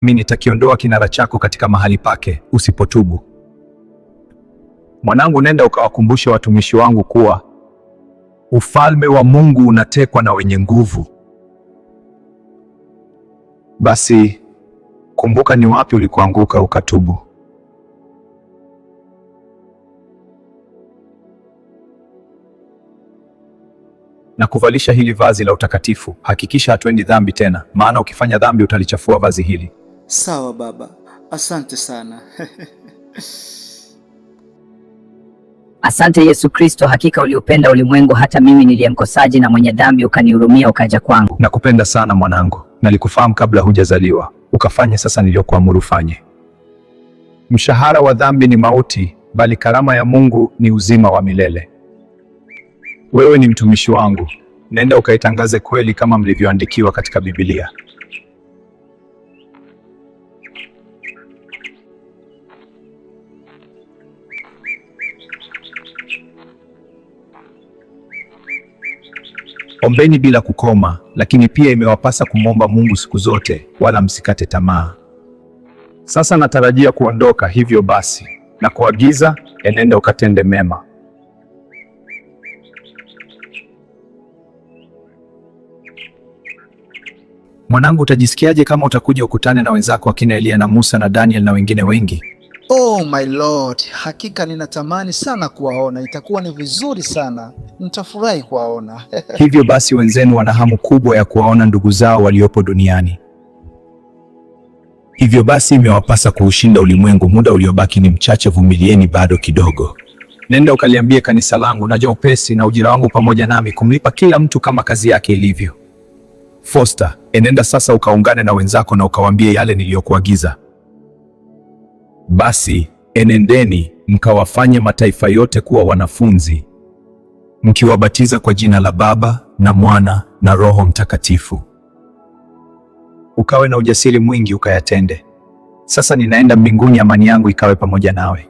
mimi nitakiondoa kinara chako katika mahali pake usipotubu. Mwanangu, nenda ukawakumbushe watumishi wangu kuwa ufalme wa Mungu unatekwa na wenye nguvu. Basi kumbuka ni wapi ulikoanguka ukatubu. Na kuvalisha hili vazi la utakatifu. Hakikisha hatuendi dhambi tena, maana ukifanya dhambi utalichafua vazi hili. Sawa baba, asante sana. Asante Yesu Kristo, hakika uliupenda ulimwengu hata mimi niliyemkosaji na mwenye dhambi ukanihurumia ukaja kwangu. Nakupenda sana mwanangu, nalikufahamu kabla hujazaliwa, ukafanye sasa niliyokuamuru fanye. Mshahara wa dhambi ni mauti, bali karama ya Mungu ni uzima wa milele. Wewe ni mtumishi wangu, nenda ukaitangaze kweli kama mlivyoandikiwa katika Biblia. Ombeni bila kukoma, lakini pia imewapasa kumwomba Mungu siku zote, wala msikate tamaa. Sasa natarajia kuondoka, hivyo basi na kuagiza, enenda ukatende mema. Mwanangu, utajisikiaje kama utakuja ukutane na wenzako akina Elia na Musa na Daniel na wengine wengi? Oh my Lord, hakika ninatamani sana kuwaona. Itakuwa ni vizuri sana, nitafurahi kuwaona. Hivyo basi wenzenu wana hamu kubwa ya kuwaona ndugu zao waliopo duniani. Hivyo basi imewapasa kuushinda ulimwengu. Muda uliobaki ni mchache, vumilieni bado kidogo. Nenda ukaliambie kanisa langu, naja upesi na ujira wangu pamoja nami kumlipa kila mtu kama kazi yake ilivyo. Foster, enenda sasa ukaungane na wenzako na ukawaambie yale niliyokuagiza. Basi enendeni mkawafanye mataifa yote kuwa wanafunzi, mkiwabatiza kwa jina la Baba na Mwana na Roho Mtakatifu. Ukawe na ujasiri mwingi ukayatende. Sasa ninaenda mbinguni, amani yangu ikawe pamoja nawe.